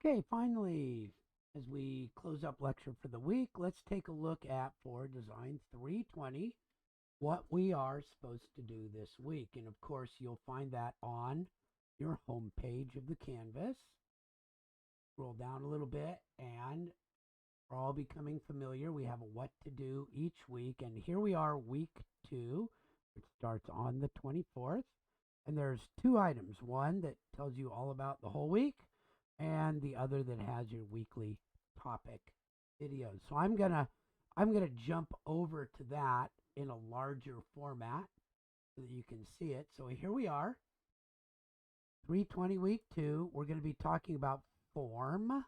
Okay, finally, as we close up lecture for the week, let's take a look at for Design 320 what we are supposed to do this week. And of course, you'll find that on your home page of the Canvas. Scroll down a little bit and we're all becoming familiar. We have a what to do each week. And here we are, week 2, which starts on the 24th. And there's 2 items, one that tells you all about the whole week, and the other that has your weekly topic videos. So I'm gonna jump over to that in a larger format so that you can see it. So here we are, 320 week 2. We're going to be talking about form,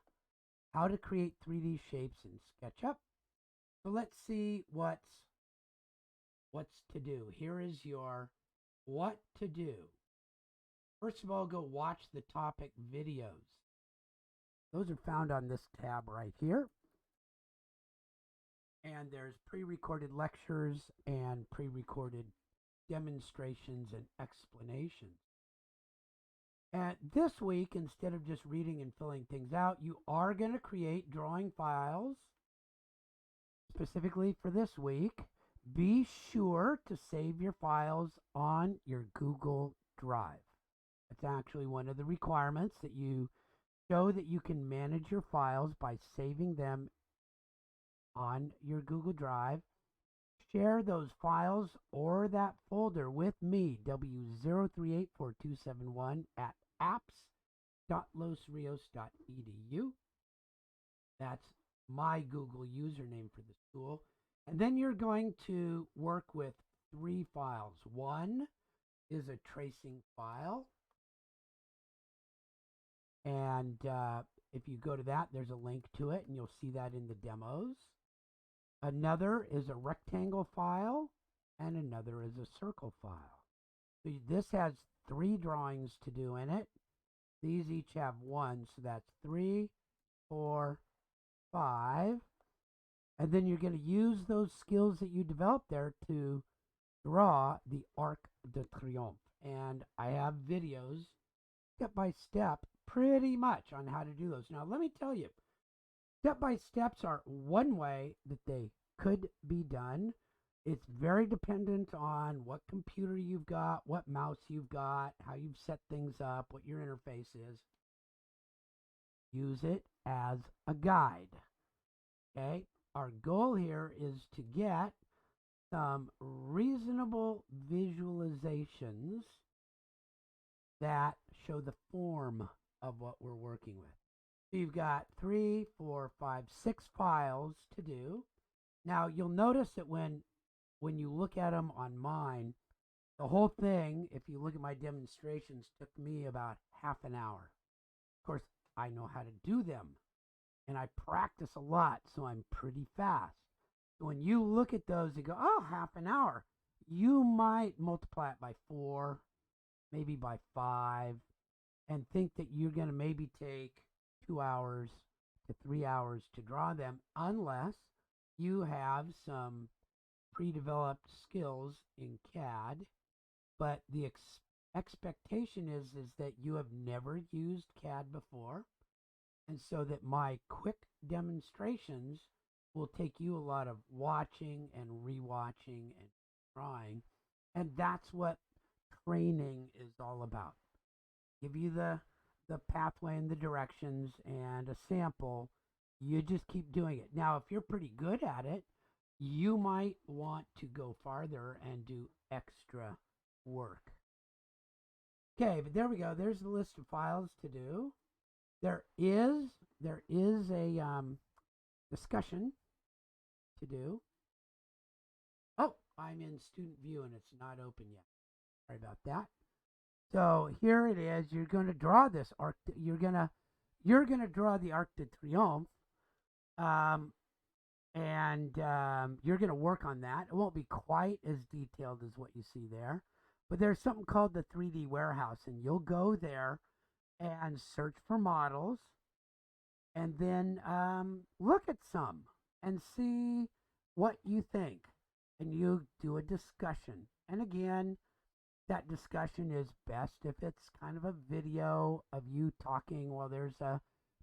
how to create 3D shapes in SketchUp. So let's see what's to do. Here is your what to do. First of all, go watch the topic videos. Those are found on this tab right here. And there's pre-recorded lectures and pre-recorded demonstrations and explanations. And this week, instead of just reading and filling things out, you are going to create drawing files specifically for this week. Be sure to save your files on your Google Drive. It's actually one of the requirements that you show that you can manage your files by saving them on your Google Drive. Share those files or that folder with me, W0384271 at apps.losrios.edu. That's my Google username for the school. And then you're going to work with 3 files. One is a tracing file. And if you go to that, there's a link to it, and you'll see that in the demos. Another is a rectangle file, and another is a circle file. So this has 3 drawings to do in it. These each have 1, so that's 3, 4, 5. And then you're going to use those skills that you developed there to draw the Arc de Triomphe. And I have videos step by step pretty much on how to do those. Now, let me tell you, step-by-steps are one way that they could be done. It's very dependent on what computer you've got, what mouse you've got, how you've set things up, what your interface is. Use it as a guide. Okay? Our goal here is to get some reasonable visualizations that show the form of what we're working with. So you've got 3, 4, 5, 6 files to do. Now you'll notice that when you look at them on mine, the whole thing, if you look at my demonstrations, took me about half an hour. Of course, I know how to do them, and I practice a lot, so I'm pretty fast. So when you look at those, you go, oh, half an hour. You might multiply it by 4, maybe by 5, and think that you're going to maybe take 2 hours to 3 hours to draw them, unless you have some pre-developed skills in CAD. But the expectation is that you have never used CAD before, and so that my quick demonstrations will take you a lot of watching and rewatching and drawing, and that's what training is all about. Give you the pathway and the directions and a sample. You just keep doing it. Now, if you're pretty good at it, you might want to go farther and do extra work. Okay, but there we go. There's the list of files to do. There is a discussion to do. Oh, I'm in student view and it's not open yet. Sorry about that. So here it is. You're going to draw this arc. You're gonna draw the Arc de Triomphe, and you're going to work on that. It won't be quite as detailed as what you see there, but there's something called the 3D warehouse, and you'll go there and search for models, and then look at some and see what you think, and you do a discussion. And again, that discussion is best if it's kind of a video of you talking while there's a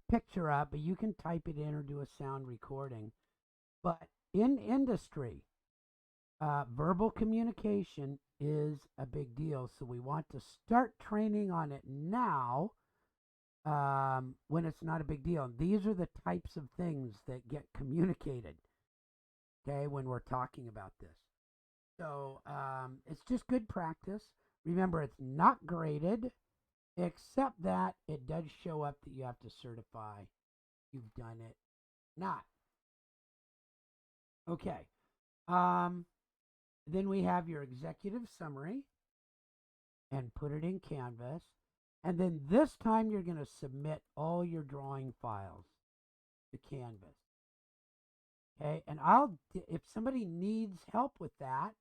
picture up, but you can type it in or do a sound recording. But in industry, verbal communication is a big deal. So we want to start training on it now when it's not a big deal. And these are the types of things that get communicated, okay, when we're talking about this. So it's just good practice. Remember, it's not graded, except that it does show up that you have to certify you've done it. Not. Okay. Then we have your executive summary and put it in Canvas. And then this time you're going to submit all your drawing files to Canvas. Okay, and if somebody needs help with that,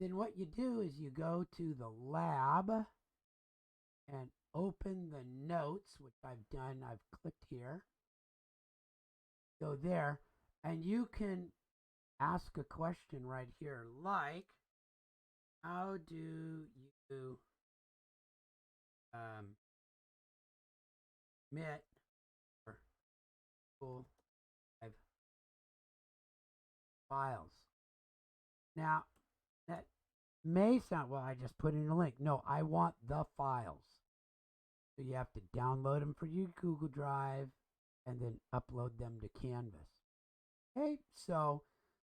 then what you do is you go to the lab and open the notes, which I've done. I've clicked here. Go there, and you can ask a question right here, like, how do you submit or Google Drive files? Now, that may sound, well, I just put in a link. No, I want the files. So you have to download them for your Google Drive and then upload them to Canvas. Okay, so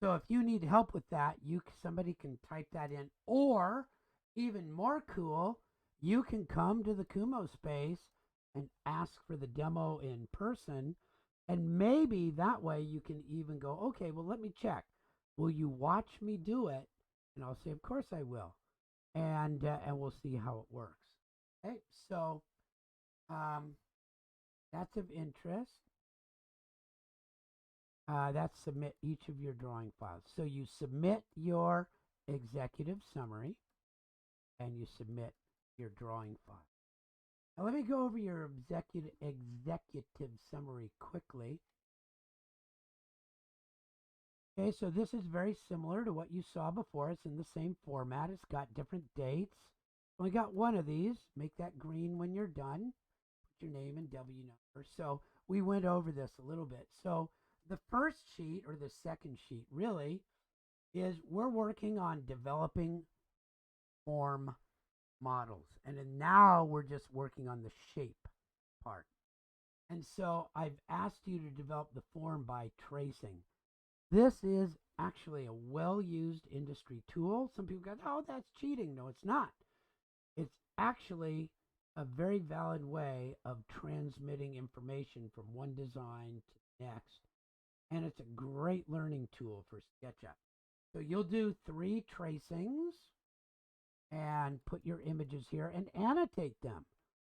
if you need help with that, somebody can type that in, or even more cool, you can come to the Kumo space and ask for the demo in person, and maybe that way you can even go, okay, well, let me check. Will you watch me do it? And I'll say, of course I will, and we'll see how it works. Okay, so that's of interest. That's submit each of your drawing files. So you submit your executive summary and you submit your drawing file. Now let me go over your executive summary quickly. Okay, so this is very similar to what you saw before. It's in the same format. It's got different dates. Only got one of these. Make that green when you're done. Put your name and W number. So we went over this a little bit. So the first sheet, or the second sheet really, is we're working on developing form models. And then now we're just working on the shape part. And so I've asked you to develop the form by tracing. This is actually a well-used industry tool. Some people go, oh, that's cheating. No, it's not. It's actually a very valid way of transmitting information from one design to the next. And it's a great learning tool for SketchUp. So you'll do 3 tracings and put your images here and annotate them.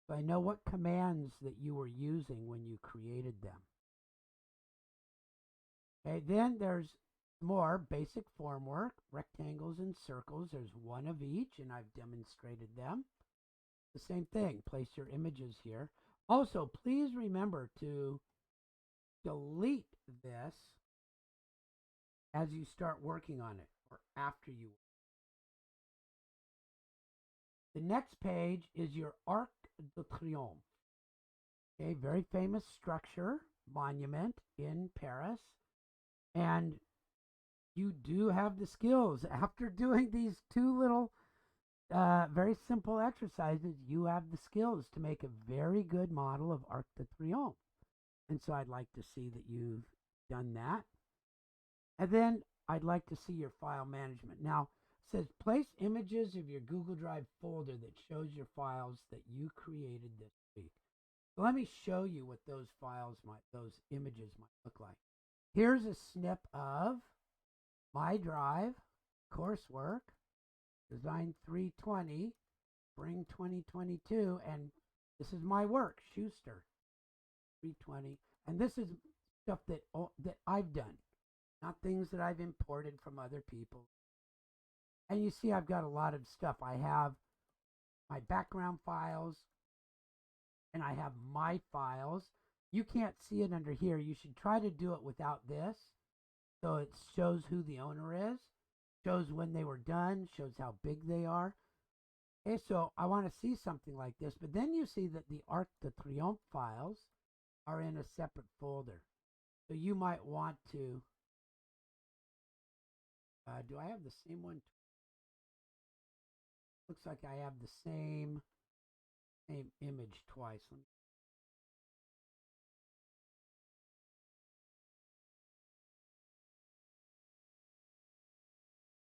So I know what commands that you were using when you created them. Okay, then there's more basic form work, rectangles and circles. There's one of each, and I've demonstrated them. The same thing, place your images here. Also, please remember to delete this as you start working on it, or after you. The next page is your Arc de Triomphe. Okay, very famous structure, monument in Paris. And you do have the skills. After doing these 2 little, very simple exercises, you have the skills to make a very good model of Arc de Triomphe. And so I'd like to see that you've done that. And then I'd like to see your file management. Now, it says place images of your Google Drive folder that shows your files that you created this week. So let me show you what those images might look like. Here's a snip of my drive, coursework, design 320, spring 2022, and this is my work, Schuster 320, and this is stuff that I've done, not things that I've imported from other people. And you see I've got a lot of stuff. I have my background files, and I have my files. You can't see it under here. You should try to do it without this. So it shows who the owner is, shows when they were done, shows how big they are. Okay, so I want to see something like this. But then you see that the Arc de Triomphe files are in a separate folder. So you might want to, do I have the same one? Looks like I have the same image twice.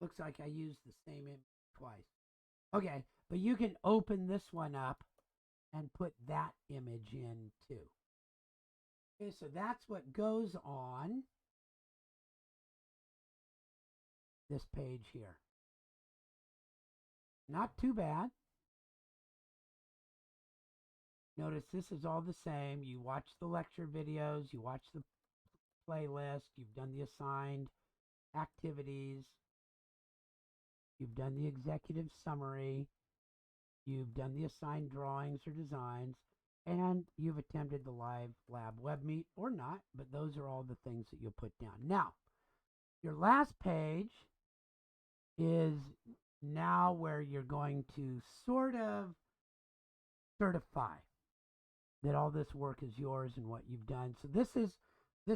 Looks like I used the same image twice. Okay, but you can open this one up and put that image in too. Okay, so that's what goes on this page here. Not too bad. Notice this is all the same. You watch the lecture videos, you watch the playlist, you've done the assigned activities, you've done the executive summary, you've done the assigned drawings or designs, and you've attempted the live lab web meet or not, but those are all the things that you'll put down. Now, your last page is now where you're going to sort of certify that all this work is yours and what you've done. So this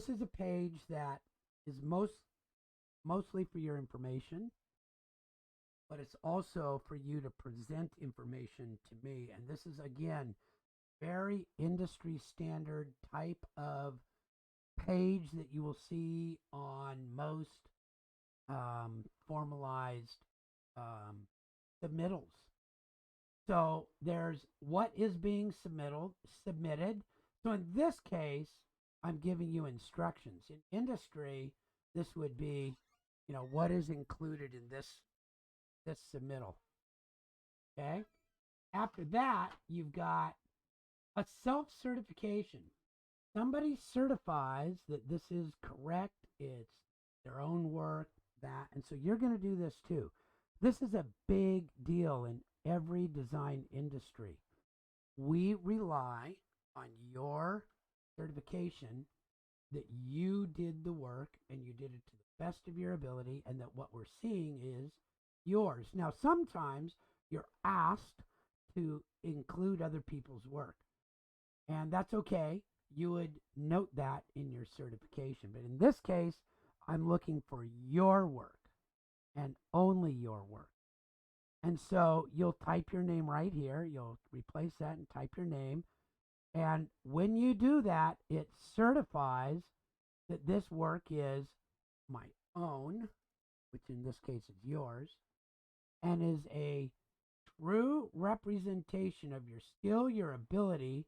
is a page that is mostly for your information, but it's also for you to present information to me. And this is, again, very industry standard type of page that you will see on most formalized submittals. So there's what is being submitted. So in this case, I'm giving you instructions. In industry, this would be, what is included in this submittal. Okay. After that, you've got a self-certification. Somebody certifies that this is correct. It's their own work, that. And so you're going to do this too. This is a big deal in every design industry. We rely on your certification that you did the work and you did it to the best of your ability, and that what we're seeing is yours. Now, sometimes you're asked to include other people's work, and that's okay. You would note that in your certification. But in this case, I'm looking for your work and only your work. And so you'll type your name right here. You'll replace that and type your name. And when you do that, it certifies that this work is my own, which in this case is yours, and is a true representation of your skill, your ability,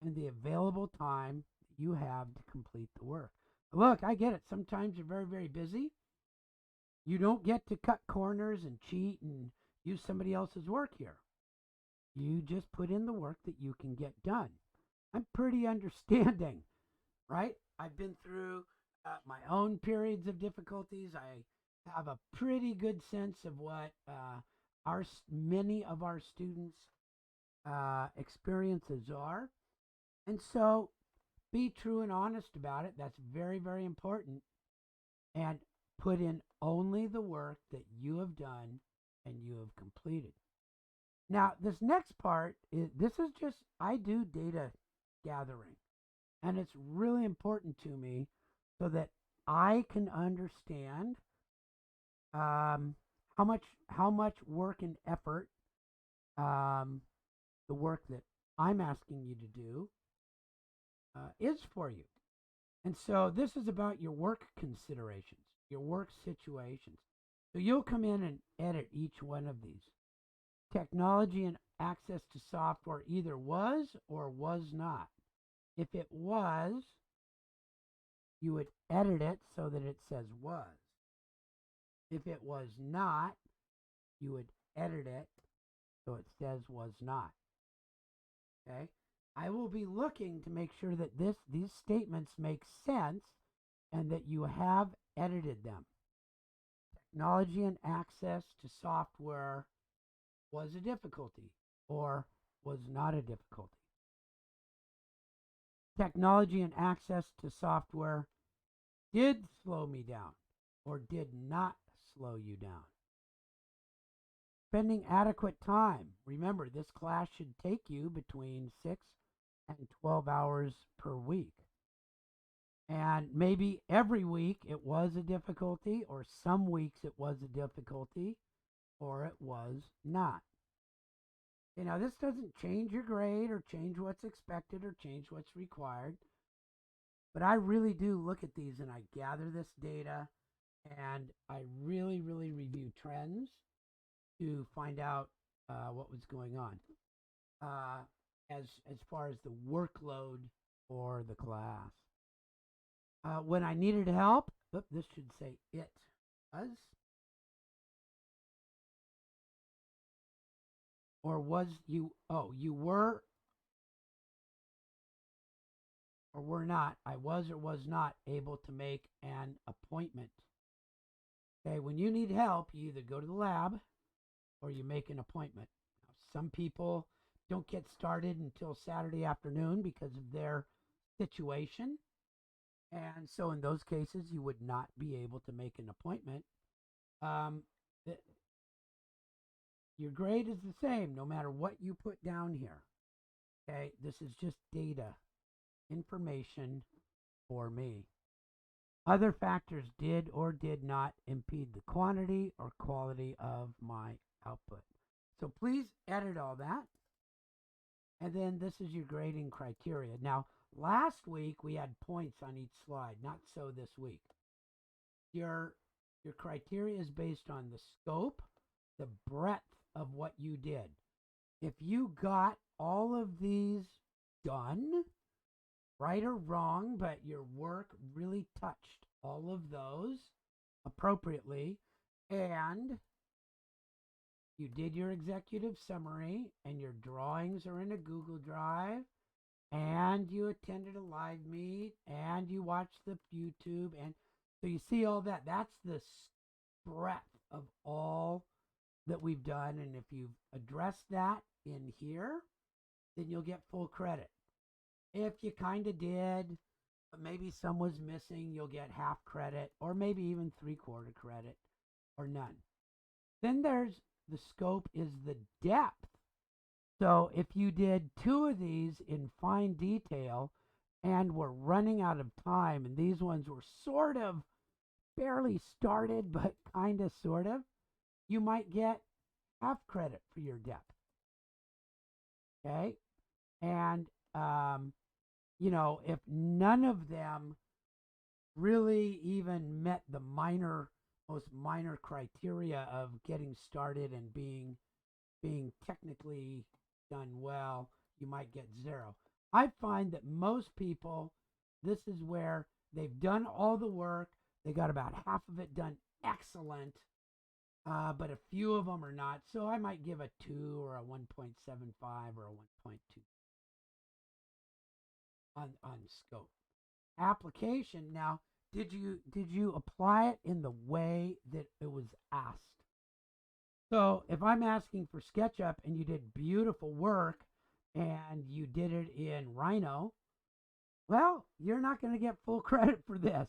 and the available time you have to complete the work. Look, I get it. Sometimes you're very, very busy. You don't get to cut corners and cheat and use somebody else's work here. You just put in the work that you can get done. I'm pretty understanding, right? I've been through my own periods of difficulties. I have a pretty good sense of what many of our students' experiences are. And so be true and honest about it. That's very, very important. And put in only the work that you have done and you have completed. Now, this next part is just, I do data gathering. And it's really important to me so that I can understand how much work and effort the work that I'm asking you to do is for you. And so this is about your work considerations, your work situations. So you'll come in and edit each one of these. Technology and access to software either was or was not. If it was, you would edit it so that it says was. If it was not, you would edit it so it says was not. Okay? I will be looking to make sure that these statements make sense and that you have edited them. Technology and access to software was a difficulty or was not a difficulty. Technology and access to software did slow me down or did not slow you down. Spending adequate time. Remember, this class should take you between 6 and 12 hours per week. And maybe every week it was a difficulty, or some weeks it was a difficulty, or it was not. This doesn't change your grade or change what's expected or change what's required. But I really do look at these and I gather this data and I really, really review trends to find out what was going on uh, as far as the workload for the class. When I needed help, this should say it was, or was you, you were or were not, I was or was not able to make an appointment. Okay, when you need help, you either go to the lab or you make an appointment. Now, some people don't get started until Saturday afternoon because of their situation. And so in those cases, you would not be able to make an appointment. Um, your grade is the same no matter what you put down here. Okay, this is just data, information for me. Other factors did or did not impede the quantity or quality of my output. So please edit all that. And then this is your grading criteria. Now, last week we had points on each slide, not so this week. Your criteria is based on the scope, the breadth of what you did. If you got all of these done, right or wrong, but your work really touched all of those appropriately, and you did your executive summary, and your drawings are in a Google Drive, and you attended a live meet, and you watched the YouTube, and so you see all that. That's the breadth of all that we've done, and if you've addressed that in here, then you'll get full credit. If you kind of did, but maybe some was missing, you'll get half credit, or maybe even 3/4 credit, or none. Then there's the scope is the depth. So if you did 2 of these in fine detail and we're running out of time, and these ones were sort of barely started, but kind of sort of, you might get half credit for your depth. Okay? And, if none of them really even met the most minor criteria of getting started and being technically done well, you might get 0. I find that most people, this is where they've done all the work, they got about half of it done excellent, but a few of them are not. So I might give a 2 or a 1.75 or a 1.2 on scope. Application, now, did you apply it in the way that it was asked? So if I'm asking for SketchUp and you did beautiful work and you did it in Rhino, well, you're not going to get full credit for this.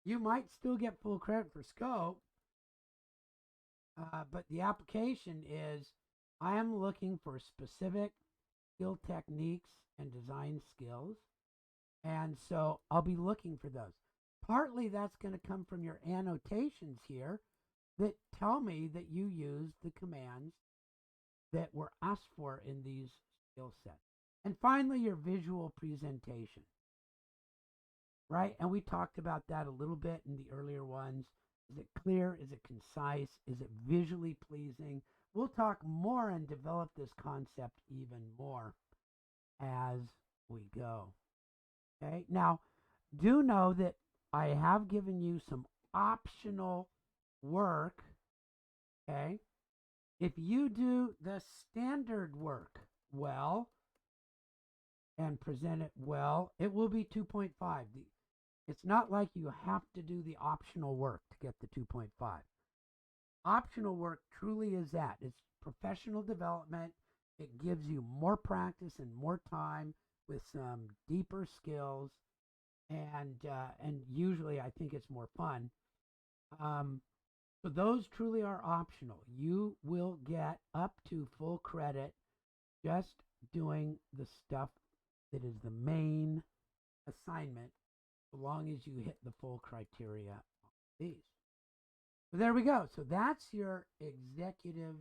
You might still get full credit for scope, but the application is, I am looking for specific skill techniques and design skills. And so I'll be looking for those. Partly that's going to come from your annotations here that tell me that you used the commands that were asked for in these skill sets. And finally, your visual presentation, right? And we talked about that a little bit in the earlier ones. Is it clear? Is it concise? Is it visually pleasing? We'll talk more and develop this concept even more as we go. Okay, now do know that I have given you some optional work. Okay, if you do the standard work well and present it well, it will be 2.5. It's not like you have to do the optional work to get the 2.5. Optional work truly is that. It's professional development. It gives you more practice and more time with some deeper skills, and usually I think it's more fun. So those truly are optional. You will get up to full credit just doing the stuff that is the main assignment, so long as you hit the full criteria on these. So there we go. So that's your executive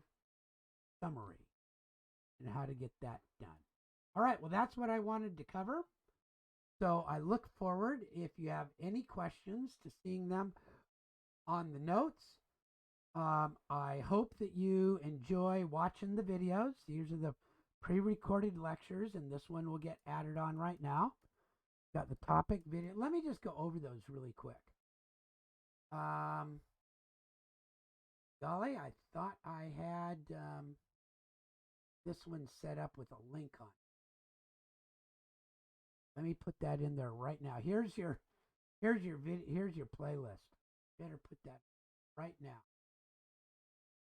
summary and how to get that done. All right, well, that's what I wanted to cover. So I look forward, if you have any questions, to seeing them on the notes. I hope that you enjoy watching the videos. These are the pre-recorded lectures, and this one will get added on right now. Got the topic video. Let me just go over those really quick. Golly, I thought I had this one set up with a link on. Let me put that in there right now. Here's your playlist. Better put that right now.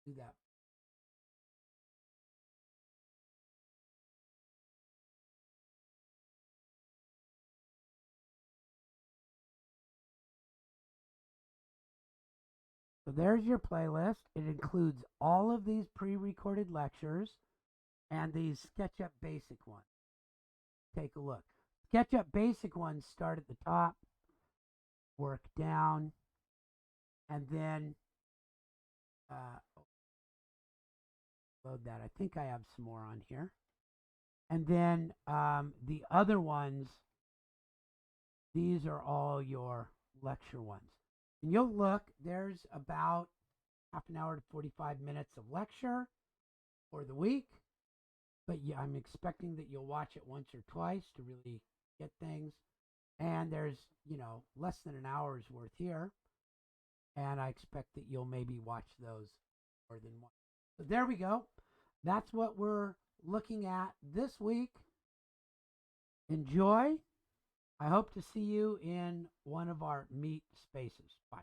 Do that. So there's your playlist. It includes all of these pre-recorded lectures and these SketchUp Basic ones. Take a look. SketchUp Basic ones start at the top, work down, and then load that. I think I have some more on here. And then the other ones, these are all your lecture ones. And you'll look, there's about half an hour to 45 minutes of lecture for the week. But yeah, I'm expecting that you'll watch it once or twice to really get things. And there's, less than an hour's worth here. And I expect that you'll maybe watch those more than once. So there we go. That's what we're looking at this week. Enjoy. I hope to see you in one of our meet spaces. Bye.